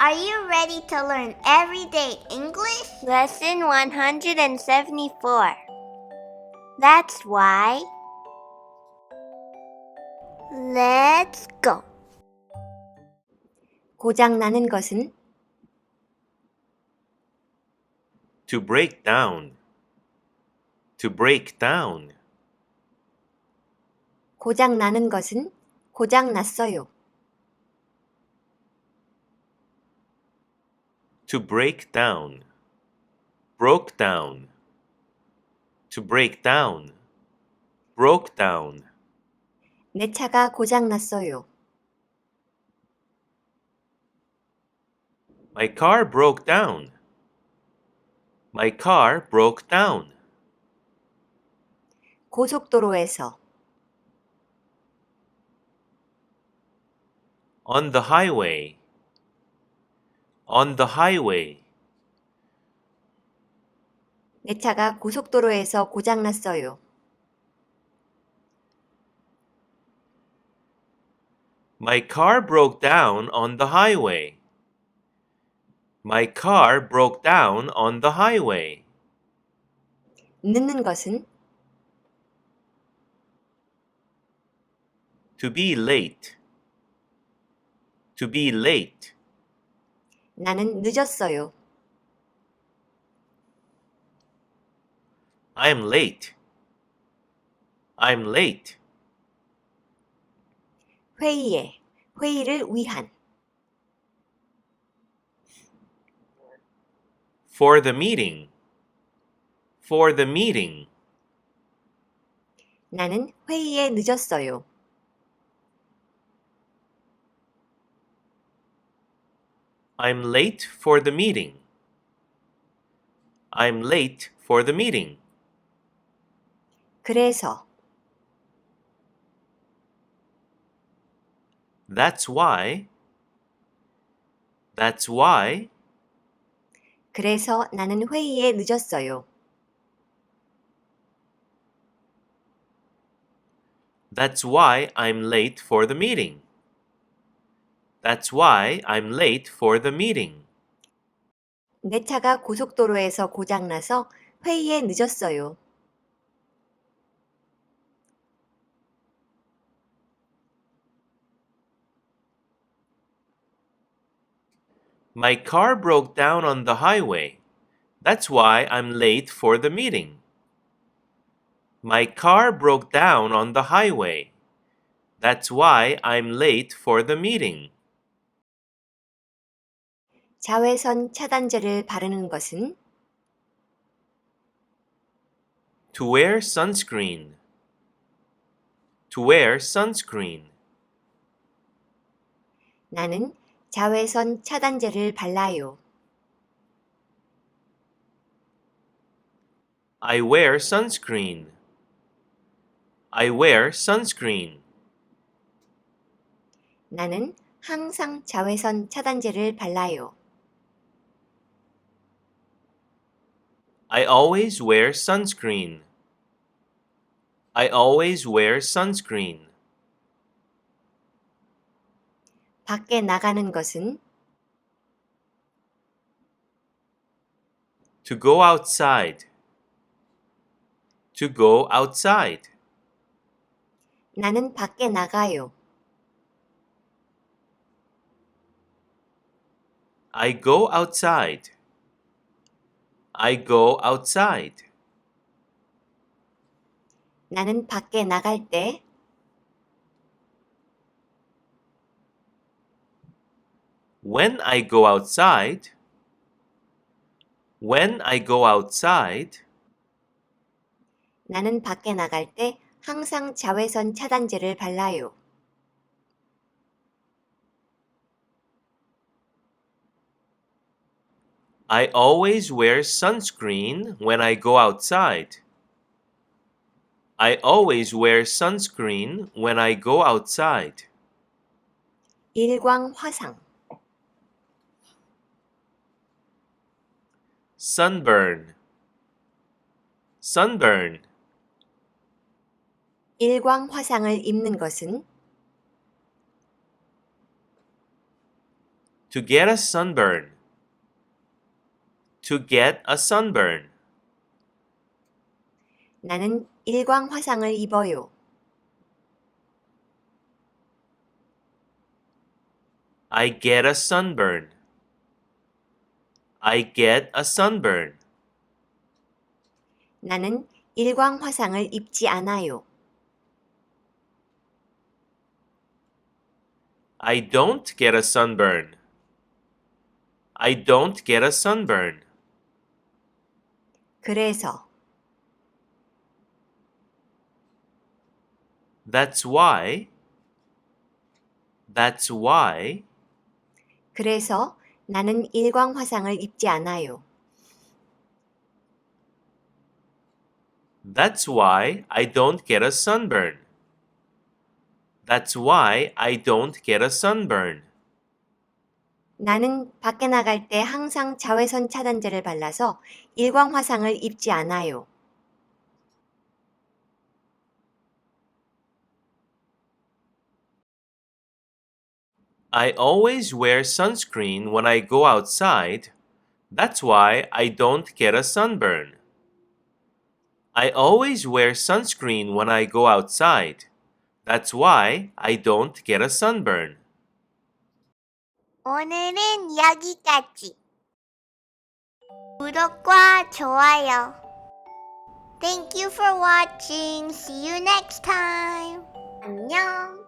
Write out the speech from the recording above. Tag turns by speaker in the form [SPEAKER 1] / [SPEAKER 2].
[SPEAKER 1] Are you ready to learn everyday English? Lesson 174. That's why. Let's go.
[SPEAKER 2] 고장나는 것은
[SPEAKER 3] To break down. To break down.
[SPEAKER 2] 고장나는 것은 고장났어요.
[SPEAKER 3] To break down. Broke down. To break down. Broke down.
[SPEAKER 2] 내 차가 고장났어요.
[SPEAKER 3] My car broke down. My car broke down.
[SPEAKER 2] 고속도로에서
[SPEAKER 3] On the highway. On the highway.
[SPEAKER 2] 내 차가 고속도로에서 고장났어요.
[SPEAKER 3] My car broke down on the highway. My car broke down on the highway.
[SPEAKER 2] 늦는 것은
[SPEAKER 3] To be late. To be late.
[SPEAKER 2] 나는 늦었어요.
[SPEAKER 3] I'm late. I'm late.
[SPEAKER 2] 회의를 위한
[SPEAKER 3] For the meeting. For the meeting.
[SPEAKER 2] 나는 회의에 늦었어요.
[SPEAKER 3] I'm late for the meeting. I'm late for the meeting.
[SPEAKER 2] 그래서
[SPEAKER 3] That's why. That's why.
[SPEAKER 2] 그래서 나는 회의에 늦었어요.
[SPEAKER 3] That's why I'm late for the meeting. That's why I'm late for the meeting.
[SPEAKER 2] 내 차가 고속도로에서 고장나서 회의에 늦었어요.
[SPEAKER 3] My car broke down on the highway. That's why I'm late for the meeting. My car broke down on the highway. That's why I'm late for the meeting.
[SPEAKER 2] 자외선 차단제를 바르는 것은
[SPEAKER 3] To wear sunscreen. To wear sunscreen.
[SPEAKER 2] 나는 자외선 차단제를 발라요.
[SPEAKER 3] I wear sunscreen. I wear sunscreen.
[SPEAKER 2] 나는 항상 자외선 차단제를 발라요.
[SPEAKER 3] I always wear sunscreen. I always wear sunscreen.
[SPEAKER 2] 밖에 나가는 것은
[SPEAKER 3] To go outside. To go outside.
[SPEAKER 2] 나는 밖에 나가요.
[SPEAKER 3] I go outside. I go outside.
[SPEAKER 2] 나는 밖에 나갈 때
[SPEAKER 3] When I go outside. When I go outside.
[SPEAKER 2] 나는 밖에 나갈 때 항상 자외선 차단제를 발라요.
[SPEAKER 3] I always wear sunscreen when I go outside. I always wear sunscreen when I go outside.
[SPEAKER 2] 일광 화상
[SPEAKER 3] Sunburn. Sunburn.
[SPEAKER 2] 일광 화상을 입는 것은
[SPEAKER 3] To get a sunburn. To get a sunburn.
[SPEAKER 2] 나는 일광 화상을 입어요.
[SPEAKER 3] I get a sunburn. I get a sunburn.
[SPEAKER 2] 나는 일광 화상을 입지 않아요.
[SPEAKER 3] I don't get a sunburn. I don't get a sunburn.
[SPEAKER 2] 그래서
[SPEAKER 3] That's why. That's why.
[SPEAKER 2] 그래서 나는 일광 화상을 입지 않아요.
[SPEAKER 3] That's why I don't get a sunburn. That's why I don't get a sunburn.
[SPEAKER 2] 나는 밖에 나갈 때 항상 자외선 차단제를 발라서 일광 화상을 입지 않아요.
[SPEAKER 3] I always wear sunscreen when I go outside. That's why I don't get a sunburn. I always wear sunscreen when I go outside. That's why I don't get a sunburn.
[SPEAKER 1] 오늘은 여기까지. 구독과 좋아요. Thank you for watching. See you next time. 안녕.